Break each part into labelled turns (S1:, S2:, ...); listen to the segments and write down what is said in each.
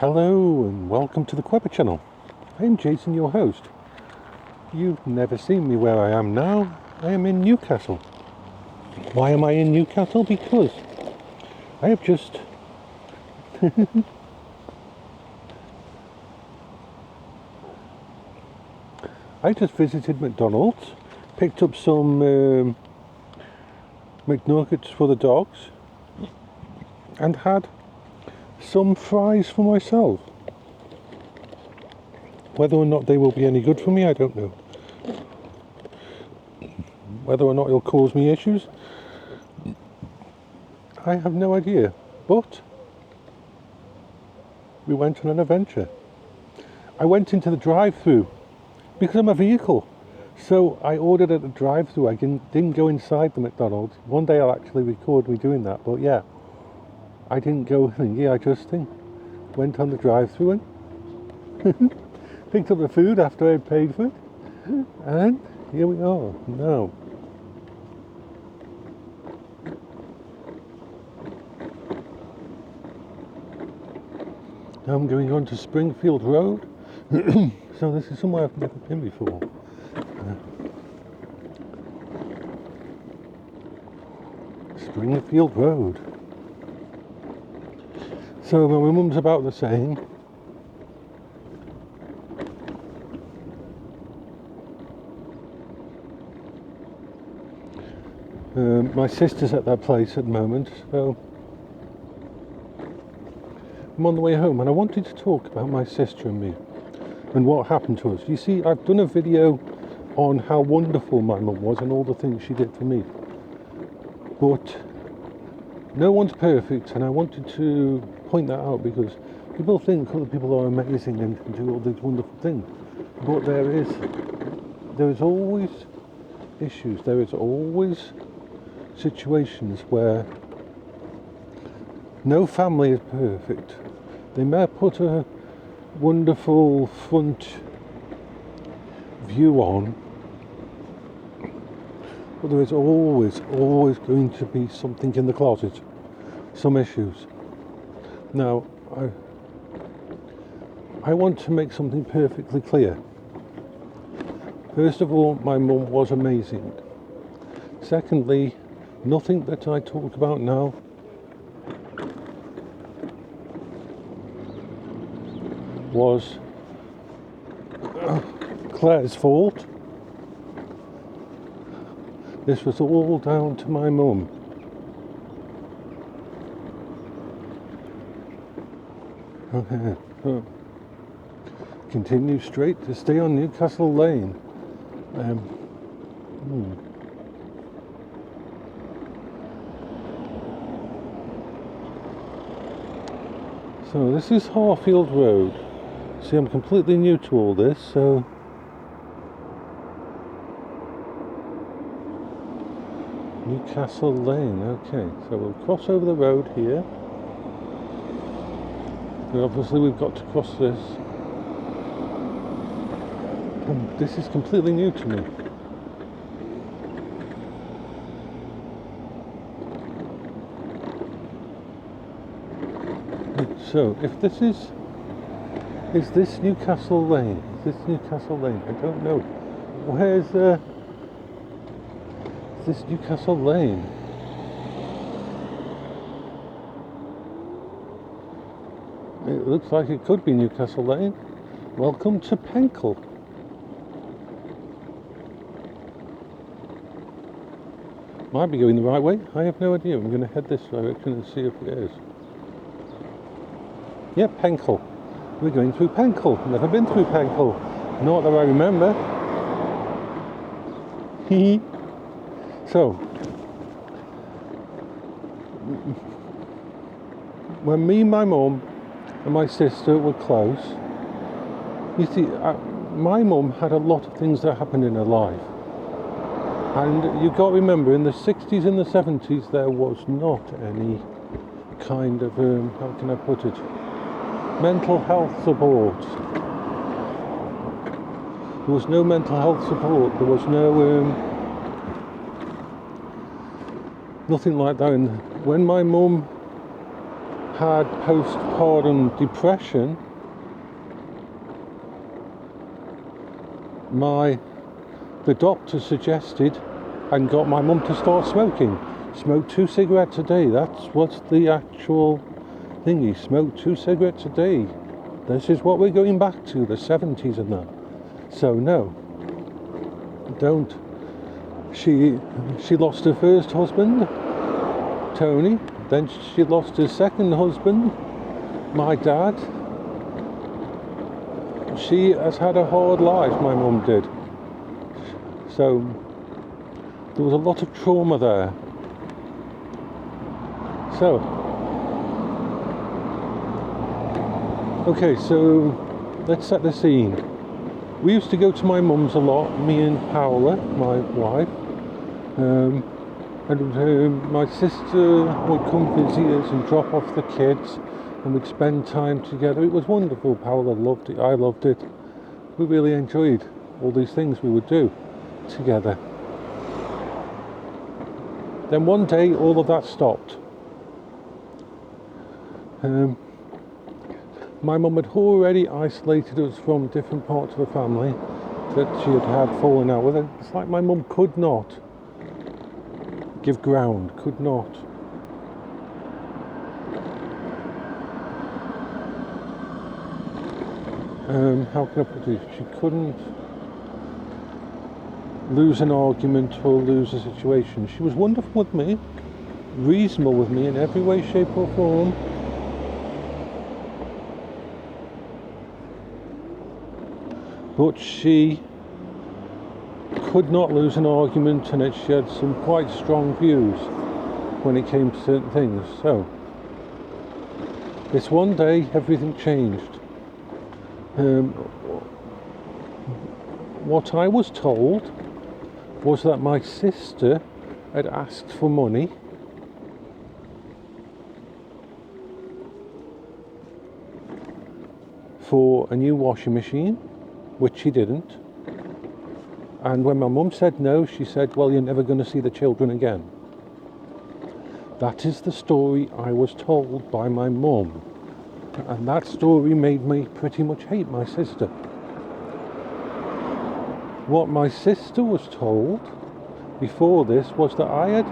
S1: Hello and welcome to the Quebber channel. I'm Jason, your host. You've never seen me where I am now. I am in Newcastle. Why am I in Newcastle? Because I have just I just visited McDonald's, picked up some McNuggets for the dogs and had some fries for myself. Whether or not they will be any good for me, I don't know. Whether or not it'll cause me issues, I have no idea. But we went on an adventure. I went into the drive-thru because I'm a vehicle. So I ordered at the drive-thru. I didn't go inside the McDonald's. One day I'll actually record me doing that. But yeah, I didn't go in. Yeah, I just went on the drive-thru and picked up the food after I had paid for it. And here we are now. Now I'm going on to Springfield Road. So this is somewhere I've never been before. Springfield Road. So my mum's about the same. My sister's at that place at the moment, so I'm on the way home, and I wanted to talk about my sister and me and what happened to us. You see, I've done a video on how wonderful my mum was and all the things she did for me, but no one's perfect, and I wanted to point that out because people think other people are amazing and do all these wonderful things, but there is always issues. There is always situations where no family is perfect. They may put a wonderful front view on, but there is always going to be something in the closet, some issues. Now, I want to make something perfectly clear. First of all, my mum was amazing. Secondly, nothing that I talk about now was Claire's fault. This was all down to my mum. Okay, so continue straight to stay on Newcastle Lane. So this is Harfield Road. See, I'm completely new to all this, so Newcastle Lane. Okay, so we'll cross over the road here, and obviously we've got to cross this, and this is completely new to me. So if this is this Newcastle Lane? Is this Newcastle Lane? I don't know. Where's is this Newcastle Lane? It looks like it could be Newcastle Lane. Welcome to Penkle. Might be going the right way. I have no idea. I'm going to head this direction and see if it is. Yep, Penkle. We're going through Penkle. Never been through Penkle. Not that I remember. So, when me, my mum, and my sister were close, you see, my mum had a lot of things that happened in her life. And you've got to remember, in the 60s and the 70s, there was not any kind of, how can I put it, mental health support. There was no mental health support. There was no nothing like that. And when my mum had postpartum depression, the doctor suggested and got my mum to start smoking. Smoke 2 cigarettes a day. That's what's the actual thingy. Smoke 2 cigarettes a day. This is what we're going back to, the 70s and that. So no, don't. She lost her first husband, Tony. Then she lost her second husband, my dad. She has had a hard life, my mum did. So there was a lot of trauma there. So, okay, so let's set the scene. We used to go to my mum's a lot, me and Paola, my wife, and my sister would come visit us and drop off the kids, and we'd spend time together. It was wonderful. Paola loved it, I loved it. We really enjoyed all these things we would do together. Then one day all of that stopped. My mum had already isolated us from different parts of the family that she had fallen out with. It's like my mum could not give ground, could not. How can I put it? She couldn't lose an argument or lose a situation. She was wonderful with me, reasonable with me in every way, shape or form. But she could not lose an argument, and she had some quite strong views when it came to certain things. So, this one day, everything changed. What I was told was that my sister had asked for money for a new washing machine, which she didn't. And when my mum said no, she said, well, you're never going to see the children again. That is the story I was told by my mum. And that story made me pretty much hate my sister. What my sister was told before this was that I had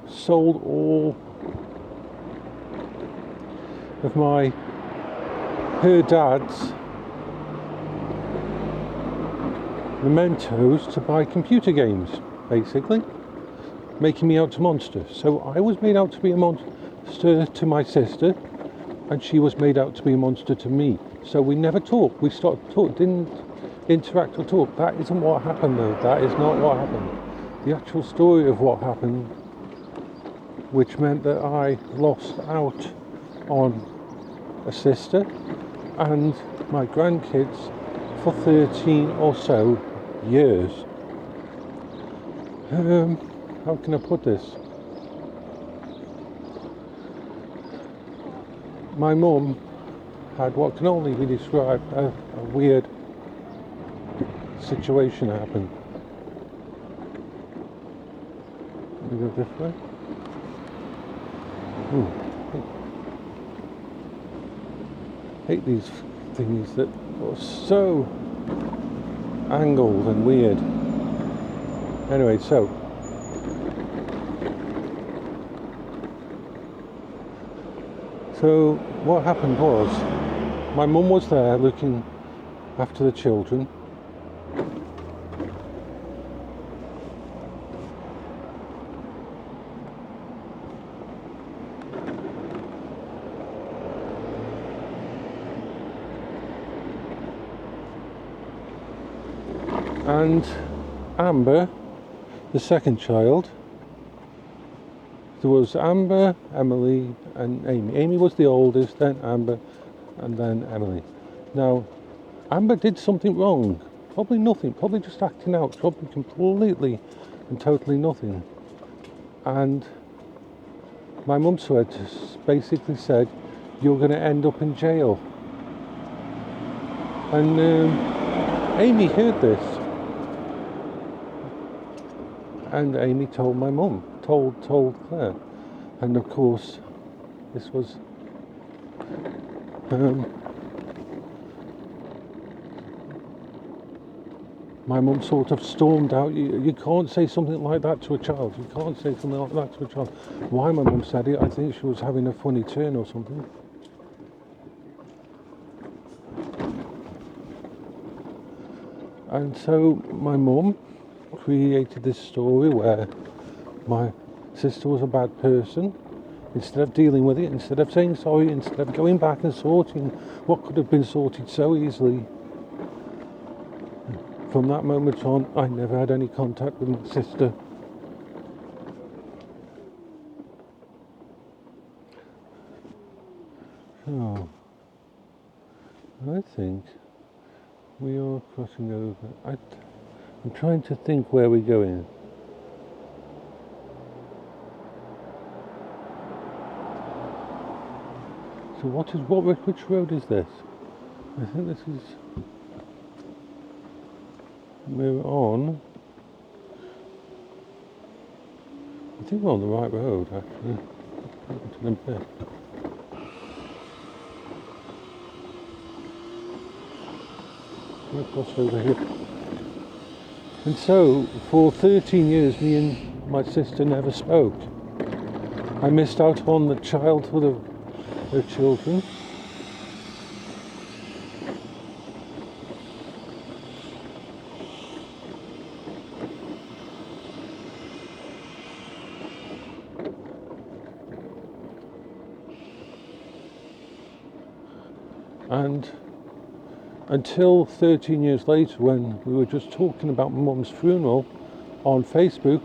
S1: sold all of her dad's mementos to buy computer games, basically, making me out to monster. So I was made out to be a monster to my sister, and she was made out to be a monster to me. So we never talked. We stopped talk, didn't interact or talk. That isn't what happened, though. That is not what happened. The actual story of what happened, which meant that I lost out on a sister and my grandkids for 13 or so years. How can I put this? My mum had what can only be described a weird situation happen. We go this way. Hate these things that are so angled and weird. Anyway, so what happened was my mum was there looking after the children. And Amber, the second child, there was Amber, Emily and Amy. Amy was the oldest, then Amber and then Emily. Now, Amber did something wrong. Probably nothing, probably just acting out, probably completely and totally nothing. And my mum basically said, you're going to end up in jail. And Amy heard this. And Amy told my mum, told Claire. And of course, this was my mum sort of stormed out. You can't say something like that to a child. You can't say something like that to a child. Why my mum said it, I think she was having a funny turn or something. And so my mum created this story where my sister was a bad person. Instead of dealing with it, instead of saying sorry, instead of going back and sorting what could have been sorted so easily, from that moment on, I never had any contact with my sister. So, I think we are crossing over. I'm trying to think where we're going. So which road is this? I think this is, we're on, I think we're on the right road actually. We'll cross over here. And so, for 13 years, me and my sister never spoke. I missed out on the childhood of her children. And until 13 years later, when we were just talking about my mum's funeral on Facebook,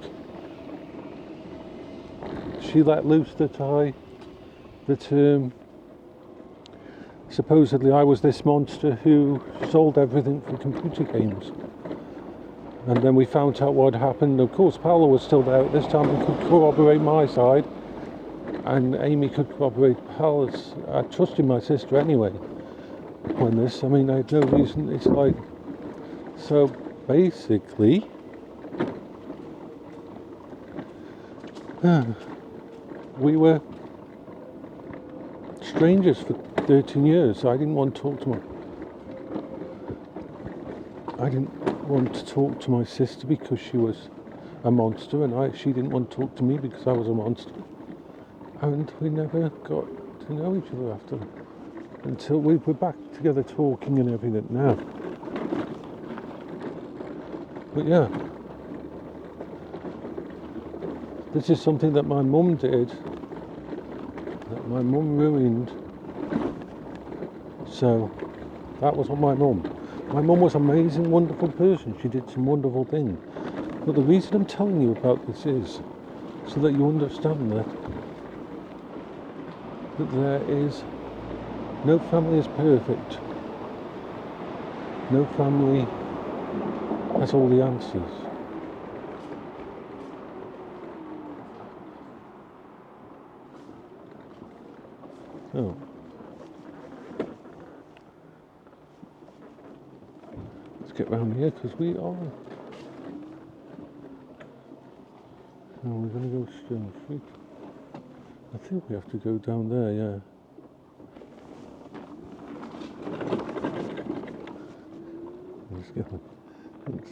S1: she let loose the term, supposedly I was this monster who sold everything for computer games. And then we found out what happened. Of course, Paola was still there at this time and could corroborate my side, and Amy could corroborate Paola's. I trusted my sister anyway on this. I mean, I had no reason. It's like, so basically, we were strangers for 13 years. I didn't want to talk to my sister because she was a monster, and she didn't want to talk to me because I was a monster. And we never got to know each other after that, until we were back together talking and everything now. But yeah, this is something that my mum did, that my mum ruined. So that was on my mum. My mum was an amazing, wonderful person. She did some wonderful things. But the reason I'm telling you about this is so that you understand that there is no family is perfect. No family has all the answers. So, let's get round here because we are. So we're going to go Stone Street. I think we have to go down there, yeah. Let's go. Thanks.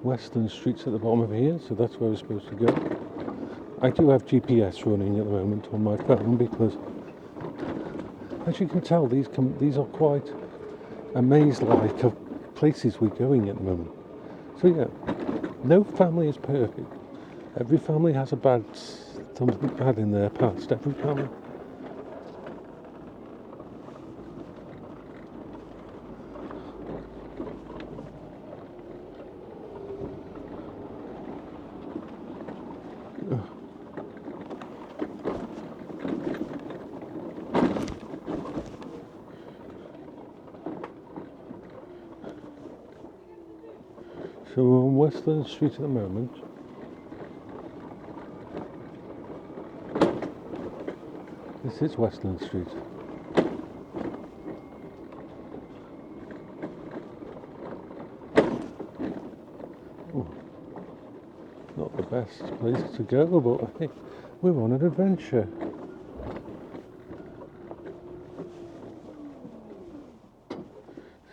S1: Western Street's at the bottom of here, so that's where we're supposed to go. I do have GPS running at the moment on my phone because, as you can tell, these are quite a maze-like of places we're going at the moment. So yeah, no family is perfect. Every family has something bad in their past. Every family. So we're on Westland Street at the moment. This is Westland Street. not the best place to go, but hey, we're on an adventure.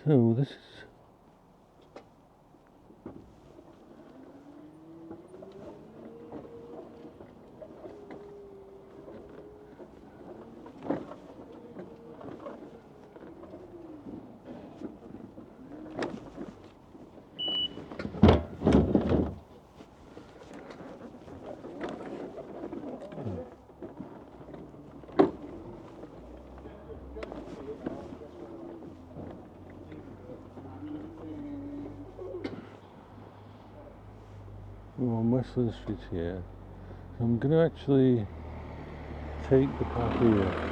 S1: So this is we're on Westland Street here. So I'm going to actually take the path here.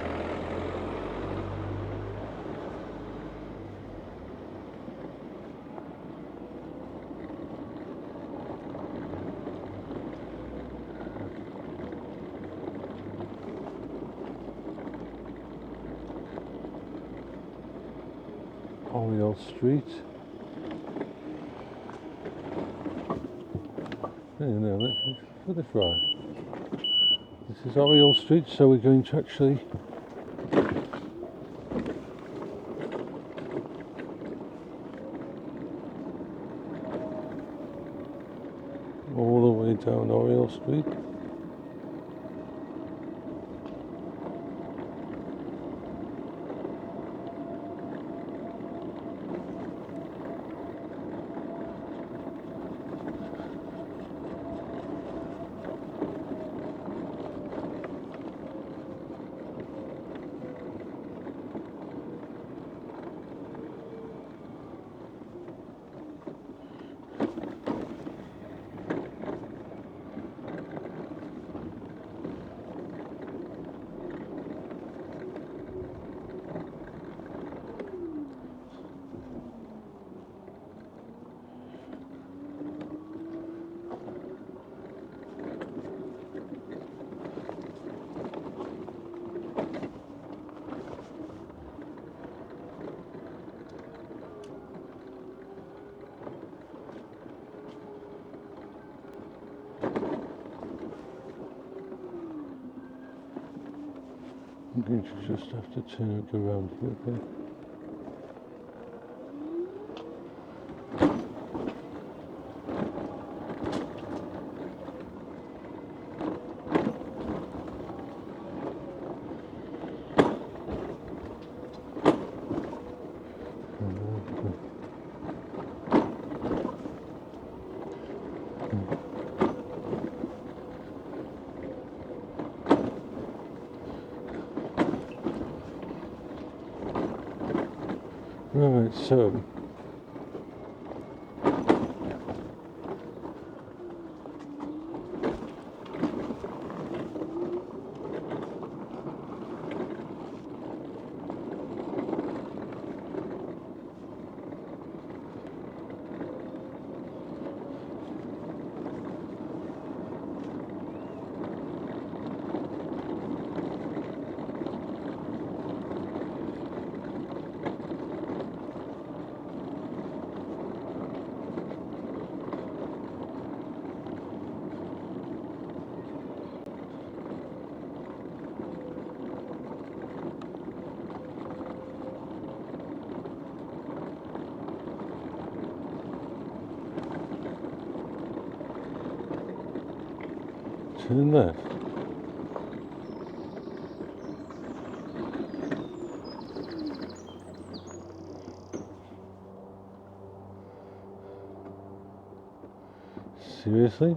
S1: Azeal Street. No, let's put this right. This is Azeal Street, so we're going to actually all the way down Azeal Street. I'm going to just have to turn it around here, okay? Right, so turn left. Seriously?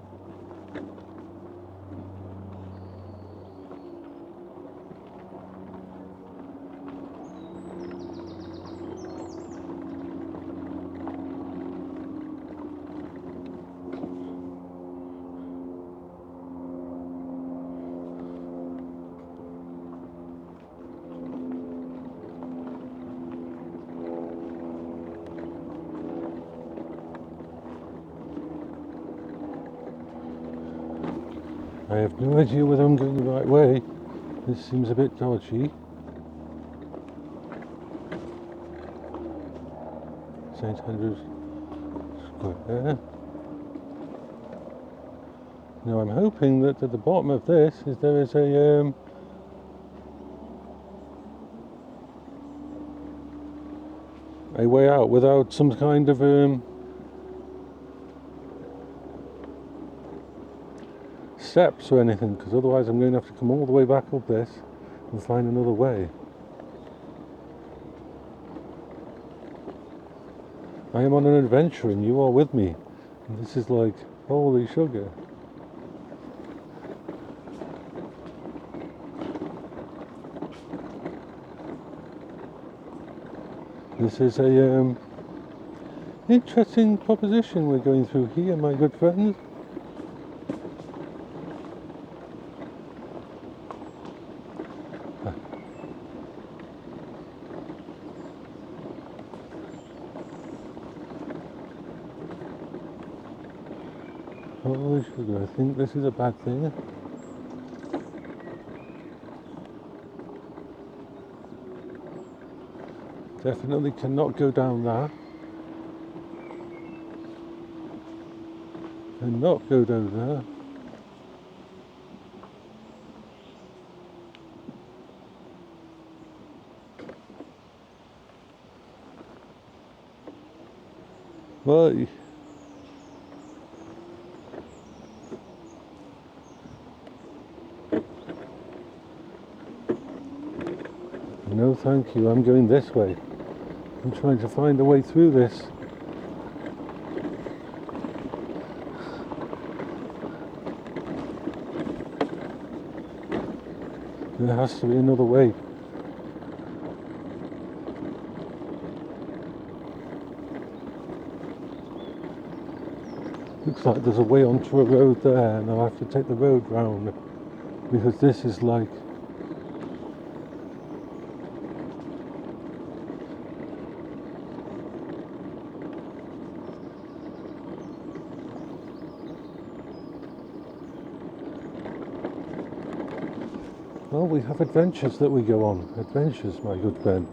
S1: I have no idea whether I'm going the right way. This seems a bit dodgy. St. Andrew's Square. Now I'm hoping that at the bottom of this there is a way out without some kind of steps or anything, because otherwise I'm going to have to come all the way back up this and find another way. I am on an adventure and you are with me. And this is like, holy sugar. This is a interesting proposition we're going through here, my good friends. Holy sugar, I think this is a bad thing. Definitely cannot go down that. Cannot go down there. Well, no thank you, I'm going this way. I'm trying to find a way through this. There has to be another way. Looks like there's a way onto a road there, and I'll have to take the road round, because this is like... Well, we have adventures that we go on. Adventures, my good friend.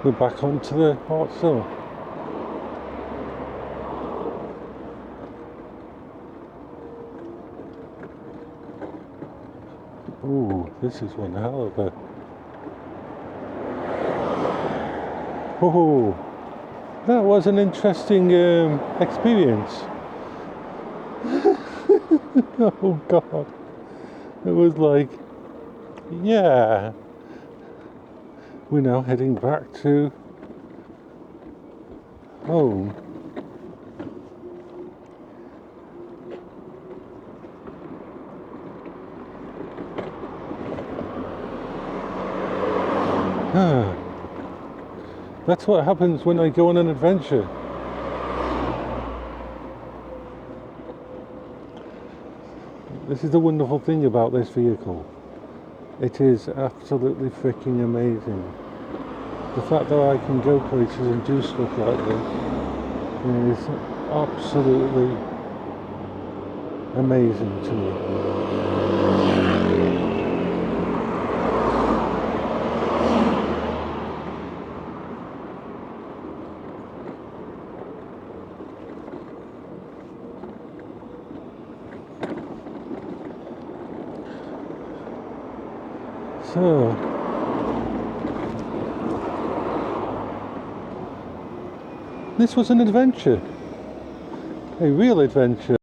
S1: We're back onto the Azeal. Ooh, this is one hell of a... Oh, that was an interesting experience. Oh God, it was like, yeah. We're now heading back to home. That's what happens when I go on an adventure. This is the wonderful thing about this vehicle. It is absolutely freaking amazing. The fact that I can go places and do stuff like this is absolutely amazing to me. So, this was an adventure, a real adventure.